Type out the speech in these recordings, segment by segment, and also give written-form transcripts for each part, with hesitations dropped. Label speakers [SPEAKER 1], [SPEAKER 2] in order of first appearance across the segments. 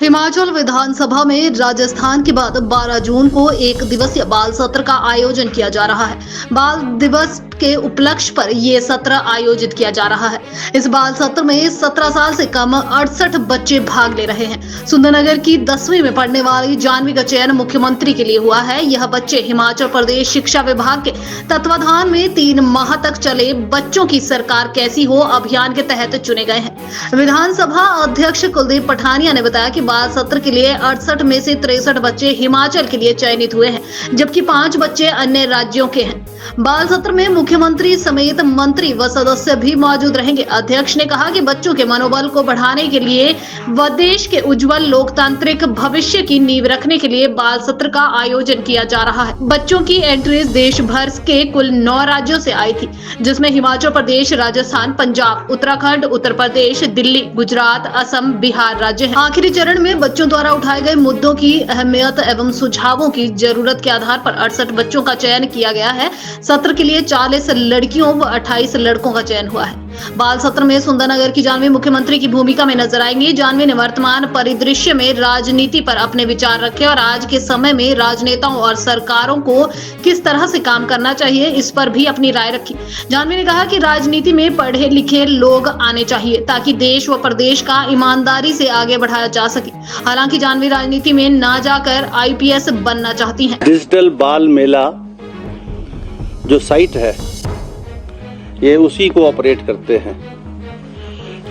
[SPEAKER 1] हिमाचल विधानसभा में राजस्थान के बाद 12 जून को एक दिवसीय बाल सत्र का आयोजन किया जा रहा है। बाल दिवस के उपलक्ष्य पर ये सत्र आयोजित किया जा रहा है। इस बाल सत्र में 17 साल से कम 68 बच्चे भाग ले रहे हैं। सुंदरनगर की 10वीं में पढ़ने वाली जानवी का चयन मुख्यमंत्री के लिए हुआ है। यह बच्चे हिमाचल प्रदेश शिक्षा विभाग के तत्वाधान में 3 माह तक चले बच्चों की सरकार कैसी हो अभियान के तहत चुने गए हैं। विधानसभा अध्यक्ष कुलदीप पठानिया ने बताया कि बाल सत्र के लिए 68 में से 63 बच्चे हिमाचल के लिए चयनित हुए हैं, जबकि 5 बच्चे अन्य राज्यों के हैं। बाल सत्र में मुख्यमंत्री समेत मंत्री व सदस्य भी मौजूद रहेंगे। अध्यक्ष ने कहा कि बच्चों के मनोबल को बढ़ाने के लिए व देश के उज्जवल लोकतांत्रिक भविष्य की नींव रखने के लिए बाल सत्र का आयोजन किया जा रहा है। बच्चों की एंट्रीज देश भर के कुल 9 राज्यों से आई थी, जिसमें हिमाचल प्रदेश, राजस्थान, पंजाब, उत्तराखंड, उत्तर प्रदेश, दिल्ली, गुजरात, असम, बिहार राज्य हैं। आखिरी चरण में बच्चों द्वारा उठाए गए मुद्दों की अहमियत एवं सुझावों की जरूरत के आधार पर 68 बच्चों का चयन किया गया है। सत्र के लिए 40 लड़कियों व 28 लड़कों का चयन हुआ है। बाल सत्र में सुंदरनगर की जानवी मुख्यमंत्री की भूमिका में नजर आएंगी। जानवी ने वर्तमान परिदृश्य में राजनीति पर अपने विचार रखे और आज के समय में राजनेताओं और सरकारों को किस तरह से काम करना चाहिए, इस पर भी अपनी राय रखी। जानवी ने कहा कि राजनीति में पढ़े लिखे लोग आने चाहिए ताकि देश व प्रदेश का ईमानदारी से आगे बढ़ाया जा सके। हालांकि जानवी राजनीति में ना जाकर IPS बनना चाहती हैं।
[SPEAKER 2] डिजिटल बाल मेला जो साइट है ये उसी को ऑपरेट करते हैं।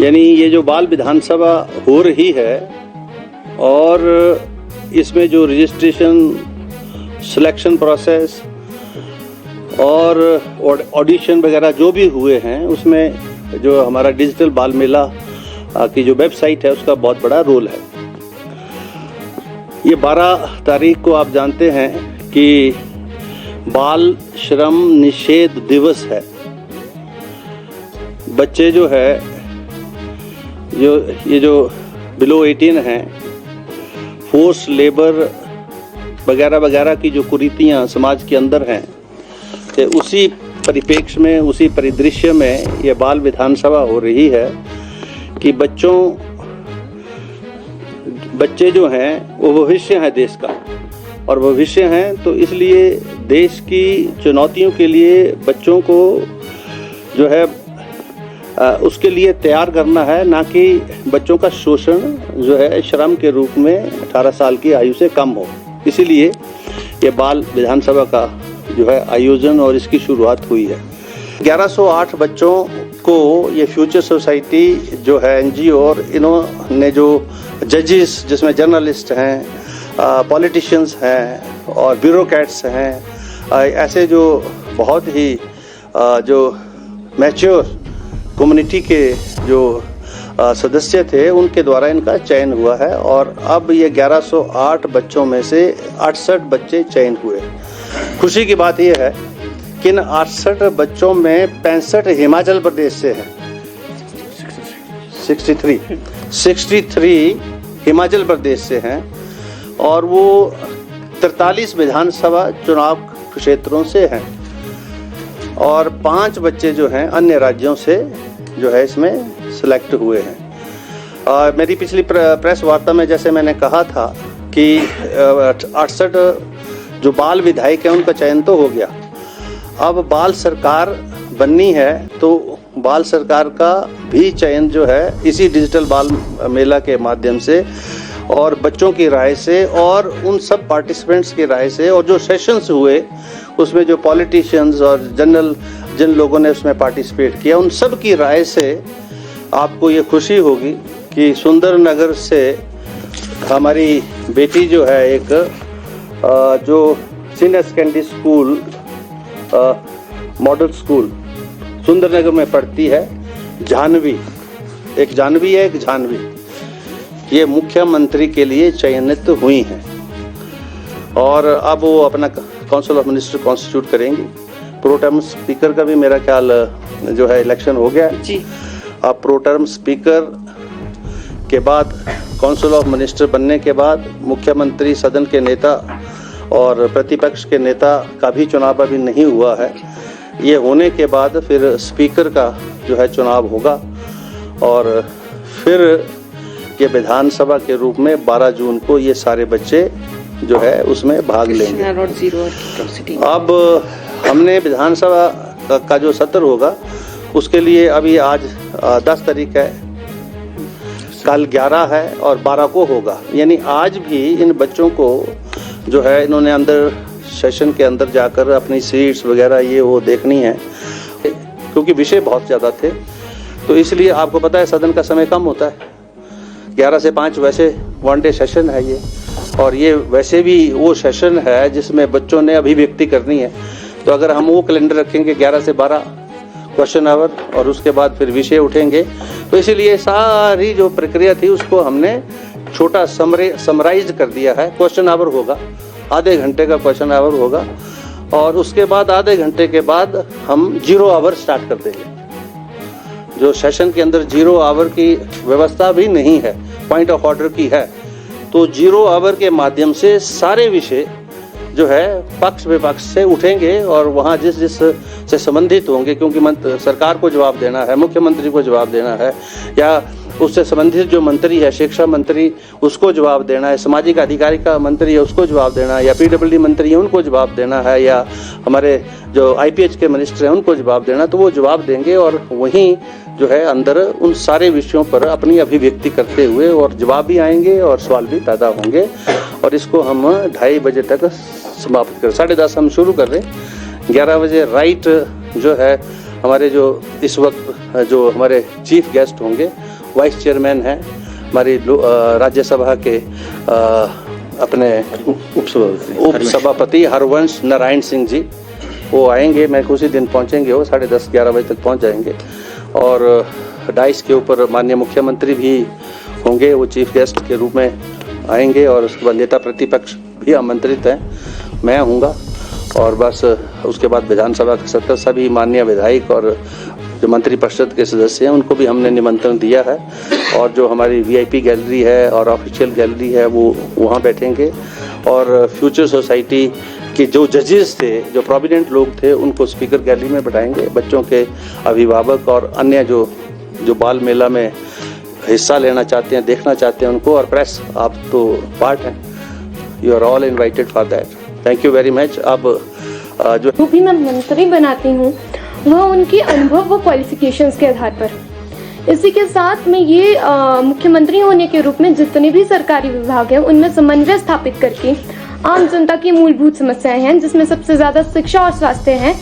[SPEAKER 2] यानी ये जो बाल विधानसभा हो रही है और इसमें जो रजिस्ट्रेशन, सिलेक्शन प्रोसेस और ऑडिशन वगैरह जो भी हुए हैं, उसमें जो हमारा डिजिटल बाल मेला की जो वेबसाइट है उसका बहुत बड़ा रोल है। ये 12 तारीख को आप जानते हैं कि बाल श्रम निषेध दिवस है। बच्चे जो है जो बिलो 18 हैं, फोर्स लेबर वगैरह वगैरह की जो कुरीतियां समाज के अंदर हैं, तो उसी परिप्रेक्ष्य में, उसी परिदृश्य में ये बाल विधानसभा हो रही है कि बच्चे जो हैं वो भविष्य है देश का, और भविष्य हैं तो इसलिए देश की चुनौतियों के लिए बच्चों को जो है उसके लिए तैयार करना है, ना कि बच्चों का शोषण जो है श्रम के रूप में 18 साल की आयु से कम हो। इसीलिए ये बाल विधानसभा का जो है आयोजन और इसकी शुरुआत हुई है। 1108 बच्चों को ये फ्यूचर सोसाइटी जो है NGO, और इन्होंने जो जजेस जिसमें जर्नलिस्ट हैं, पॉलिटिशियंस हैं और ब्यूरोक्रेट्स हैं, ऐसे जो बहुत ही जो मैच्योर कम्युनिटी के जो सदस्य थे उनके द्वारा इनका चयन हुआ है। और अब ये 1108 बच्चों में से 68 बच्चे चयन हुए। खुशी की बात यह है कि इन 68 बच्चों में 65 हिमाचल प्रदेश से हैं। 63 हिमाचल प्रदेश से हैं और वो 43 विधानसभा चुनाव क्षेत्रों से हैं और 5 बच्चे जो हैं अन्य राज्यों से जो है इसमें सिलेक्ट हुए हैं। और मेरी पिछली प्रेस वार्ता में जैसे मैंने कहा था कि 68 जो बाल विधायक हैं उनका चयन तो हो गया। अब बाल सरकार बननी है तो बाल सरकार का भी चयन जो है इसी डिजिटल बाल मेला के माध्यम से और बच्चों की राय से और उन सब पार्टिसिपेंट्स की राय से, और जो सेशंस हुए उसमें जो पॉलिटिशियंस और जिन लोगों ने उसमें पार्टिसिपेट किया, उन सब की राय से आपको ये खुशी होगी कि सुंदरनगर से हमारी बेटी जो है एक जो senior secondary school model school Sundarnagar में पढ़ती है, जानवी, एक जानवी है, एक जानवी, ये मुख्यमंत्री के लिए चयनित हुई हैं और अब वो अपना काउंसिल ऑफ मिनिस्टर कॉन्स्टिट्यूट करेंगी। प्रो टर्म स्पीकर का भी मेरा ख्याल जो है इलेक्शन हो गया जी। अब प्रो टर्म स्पीकर के बाद काउंसिल ऑफ मिनिस्टर बनने के बाद मुख्यमंत्री, सदन के नेता और प्रतिपक्ष के नेता का भी चुनाव अभी नहीं हुआ है। ये होने के बाद फिर स्पीकर का जो है चुनाव होगा और फिर ये विधानसभा के रूप में 12 जून को ये सारे बच्चे जो है उसमें भाग लेंगे। अब हमने विधानसभा का जो सत्र होगा उसके लिए अभी आज 10 तारीख है, कल 11 है और 12 को होगा। यानी आज भी इन बच्चों को जो है इन्होंने अंदर सेशन के अंदर जाकर अपनी सीट्स वगैरह ये वो देखनी है, क्योंकि विषय बहुत ज़्यादा थे। तो इसलिए आपको पता है सदन का समय कम होता है, 11 से 5 वैसे वन डे सेशन है ये, और ये वैसे भी वो सेशन है जिसमें बच्चों ने अभिव्यक्ति करनी है। तो अगर हम वो कैलेंडर रखेंगे 11 से 12 क्वेश्चन आवर और उसके बाद फिर विषय उठेंगे, तो इसीलिए सारी जो प्रक्रिया थी उसको हमने छोटा समराइज कर दिया है। क्वेश्चन आवर होगा, आधे घंटे का क्वेश्चन आवर होगा, और उसके बाद आधे घंटे के बाद हम 0 आवर स्टार्ट कर देंगे। जो सेशन के अंदर 0 आवर की व्यवस्था भी नहीं है, पॉइंट ऑफ ऑर्डर की है, तो 0 आवर के माध्यम से सारे विषय जो है पक्ष विपक्ष से उठेंगे और वहाँ जिस से संबंधित होंगे, क्योंकि सरकार को जवाब देना है, मुख्यमंत्री को जवाब देना है, या उससे संबंधित जो मंत्री है, शिक्षा मंत्री, उसको जवाब देना है, सामाजिक अधिकारिता मंत्री है उसको जवाब देना है, या PWD मंत्री है उनको जवाब देना है, या हमारे जो IPH के मिनिस्टर हैं उनको जवाब देना, तो वो जवाब देंगे और वहीं जो है अंदर उन सारे विषयों पर अपनी अभिव्यक्ति करते हुए और जवाब भी आएंगे और सवाल भी पैदा होंगे, और इसको हम 2:30 बजे तक समाप्त कर, 10:30 हम शुरू कर रहे हैं। 11 बजे राइट जो है हमारे जो इस वक्त जो हमारे चीफ गेस्ट होंगे, वाइस चेयरमैन हैं हमारी राज्यसभा के अपने उपसभापति हरवंश नारायण सिंह जी, वो आएंगे। मैं उसी दिन पहुंचेंगे, वो 10:30-11 बजे तक पहुंच जाएंगे। और डाइस के ऊपर माननीय मुख्यमंत्री भी होंगे, वो चीफ गेस्ट के रूप में आएंगे, और उसके बाद नेता प्रतिपक्ष भी आमंत्रित हैं, मैं आऊँगा। और बस उसके बाद विधानसभा के सत्र सभी माननीय विधायक और जो मंत्रिपरिषद के सदस्य हैं उनको भी हमने निमंत्रण दिया है, और जो हमारी VIP गैलरी है और ऑफिशियल गैलरी है वो वहाँ बैठेंगे। और फ्यूचर सोसाइटी के जो जजेस थे, जो प्रोविडेंट लोग थे, उनको स्पीकर गैलरी में बैठाएंगे। बच्चों के अभिभावक और अन्य जो बाल मेला में हिस्सा लेना चाहते हैं, देखना चाहते हैं उनको, और प्रेस, आप तो पार्ट हैं, you are all invited for that. Thank you very much. अब जो
[SPEAKER 3] भी मैं मंत्री बनाती हूँ वह उनकी अनुभव व क्वालिफिकेशंस के आधार पर। इसी के साथ में ये मुख्यमंत्री होने के रूप में जितने भी सरकारी विभाग हैं उनमें समन्वय स्थापित करके आम जनता की मूलभूत समस्याएं हैं, जिसमें सबसे ज़्यादा शिक्षा और स्वास्थ्य हैं,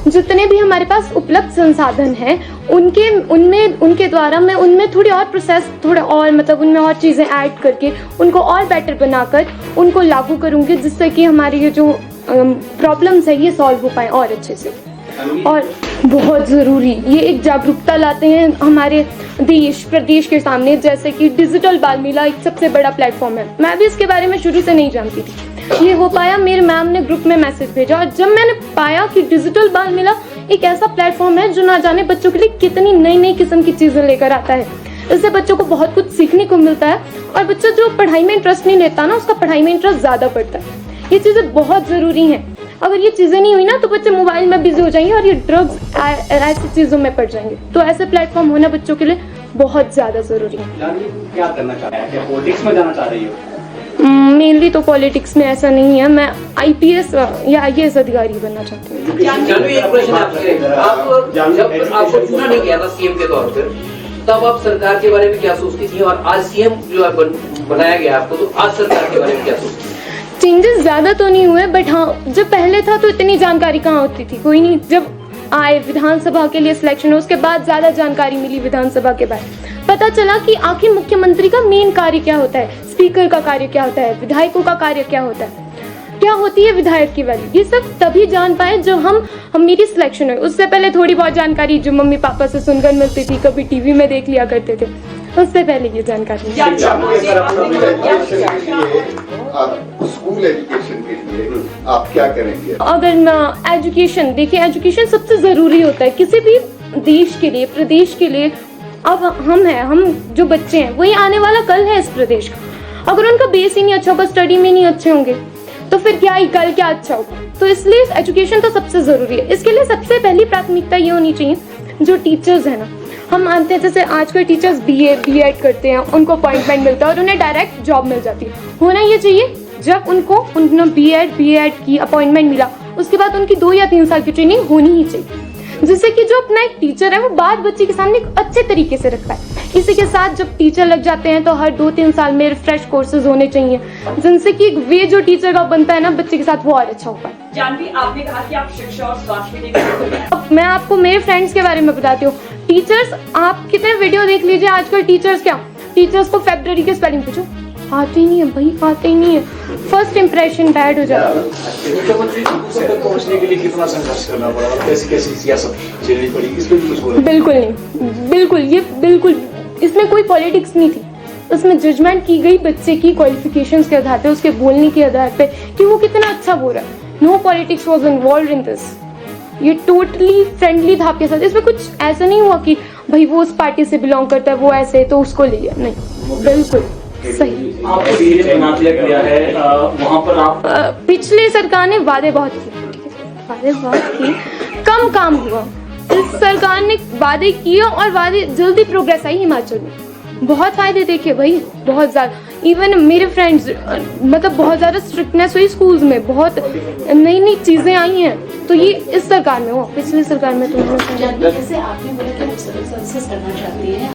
[SPEAKER 3] जितने भी हमारे पास उपलब्ध संसाधन हैं उनके द्वारा मैं उनमें थोड़ी और प्रोसेस, थोड़ा और मतलब उनमें और चीज़ें ऐड करके उनको और बेटर बनाकर उनको लागू करूँगी, जिससे कि हमारी ये जो प्रॉब्लम्स है ये सॉल्व हो पाए और अच्छे से। और बहुत ज़रूरी ये एक जागरूकता लाते हैं हमारे देश प्रदेश के सामने, जैसे कि डिजिटल बाल मेला एक सबसे बड़ा प्लेटफॉर्म है। मैं भी इसके बारे में शुरू से नहीं जानती थी, ये हो पाया, मेरे मैम ने ग्रुप में मैसेज भेजा, और जब मैंने पाया कि डिजिटल बाल मेला एक ऐसा प्लेटफॉर्म है जो ना जाने बच्चों के लिए कितनी नई नई किस्म की चीज़ें लेकर आता है, इससे बच्चों को बहुत कुछ सीखने को मिलता है, और बच्चा जो पढ़ाई में इंटरेस्ट नहीं लेता ना, उसका पढ़ाई में इंटरेस्ट ज़्यादा पड़ता है। ये चीज़ें बहुत ज़रूरी हैं। अगर ये चीज़ें नहीं हुई ना तो बच्चे मोबाइल में बिजी हो जाएंगे और ये ड्रग्स ऐसी चीज़ों में पड़ जाएंगे। तो ऐसे प्लेटफॉर्म होना बच्चों के लिए बहुत ज़्यादा ज़रूरी है।
[SPEAKER 4] क्या करना चाह रहे हैं? क्या पॉलिटिक्स में जाना चाह रही हो?
[SPEAKER 3] मेनली तो पॉलिटिक्स में ऐसा नहीं है, मैं IPS या IAS अधिकारी बनना चाहती हूँ।
[SPEAKER 5] एक प्रश्न आपसे, आप जब आपको चुना नहीं गया था CM के तौर पर, तब आप सरकार के बारे में क्या सोचती थी, और आज CM जो बनाया गया आपको, तो आज सरकार के बारे में क्या सोचती थी?
[SPEAKER 3] चेंजेस ज़्यादा तो नहीं हुए, बट हाँ, जब पहले था तो इतनी जानकारी कहाँ होती थी, कोई नहीं। जब आए विधानसभा के लिए सिलेक्शन हो, उसके बाद ज़्यादा जानकारी मिली, विधानसभा के बाद पता चला कि आखिर मुख्यमंत्री का मेन कार्य क्या होता है, स्पीकर का कार्य क्या होता है, विधायकों का कार्य क्या होता है, क्या होती है विधायक की वैल्यू। ये सब तभी जान पाए जब हम मेरी सिलेक्शन हुई। उससे पहले थोड़ी बहुत जानकारी जो मम्मी पापा से सुनकर मिलती थी, कभी टीवी में देख लिया करते थे, उससे पहले ये जानकारी।
[SPEAKER 6] स्कूल एजुकेशन के लिए आप क्या करेंगे?
[SPEAKER 3] अगर एजुकेशन देखिए, एजुकेशन सबसे ज़रूरी होता है किसी भी देश के लिए, प्रदेश के लिए। अब हम जो बच्चे हैं वही आने वाला कल है इस प्रदेश का। अगर उनका बेस ही नहीं अच्छा होगा, स्टडी में नहीं अच्छे होंगे, तो फिर क्या ही कल क्या अच्छा होगा। तो इसलिए एजुकेशन तो सबसे ज़रूरी है। इसके लिए सबसे पहली प्राथमिकता ये होनी चाहिए, जो टीचर्स हैं ना, हम मानते हैं जैसे आजकल टीचर्स बीए बीएड करते हैं, उनको अपॉइंटमेंट मिलता है और उन्हें डायरेक्ट जॉब मिल जाती है। होना ये चाहिए जब उन्होंने बीएड की अपॉइंटमेंट मिला उसके बाद उनकी 2 या 3 साल की ट्रेनिंग होनी ही चाहिए, जिससे कि जो अपना एक टीचर है वो बात बच्चे के सामने एक अच्छे तरीके से रख पाए। इसी के साथ जब टीचर लग जाते हैं तो हर 2-3 साल में रिफ्रेश कोर्सेज होने चाहिए, जिनसे कि वे जो टीचर का बनता है ना बच्चे के साथ वो और अच्छा हो पाए।
[SPEAKER 7] जानवी, आपने कहा कि आप शिक्षा और स्वास्थ्य के लिए
[SPEAKER 3] अब मैं आपको मेरे फ्रेंड्स के बारे में बताती हूँ। टीचर्स, आप कितने वीडियो देख लीजिए आजकल टीचर्स को फेब्रुअरी के स्पेलिंग पूछो, आते ही नहीं है भाई, आते ही नहीं है। फर्स्ट इंप्रेशन बैड हो जाता है।
[SPEAKER 8] मुख्यमंत्री तक पहुंचने के लिए कितना संघर्ष करना पड़ा, कैसी कैसी सियासत झेलनी पड़ी, इस पर भी कुछ बोलो।
[SPEAKER 3] बिल्कुल नहीं, बिल्कुल इसमें कोई पॉलिटिक्स नहीं थी। उसमें जजमेंट की गई बच्चे की क्वालिफिकेशंस के आधार पे, उसके बोलने के आधार पे कि वो कितना अच्छा बोल रहा है। No politics was involved in this. ये टोटली फ्रेंडली था आपके साथ। इसमें कुछ ऐसा नहीं हुआ कि भाई वो उस पार्टी से बिलोंग करता है, वो ऐसे तो उसको ले लिया, नहीं, बिल्कुल सही।
[SPEAKER 4] आपको डीए बना दिया गया है, वहाँ पर आप
[SPEAKER 3] पिछले सरकार ने वादे बहुत किए, कम काम हुआ। इस सरकार ने वादे किए और वादे जल्दी प्रोग्रेस आई हिमाचल में। बहुत फायदे देखे भाई, बहुत ज़्यादा। इवन मेरे फ्रेंड्स, मतलब बहुत ज़्यादा स्ट्रिक्टनेस हुई स्कूल्स में, बहुत नई नई चीज़ें आई हैं। तो ये इस सरकार में हुआ, पिछली सरकार में तो
[SPEAKER 7] जैसे आपने बोला कि आप सिविल सर्विसेज करना चाहती हैं,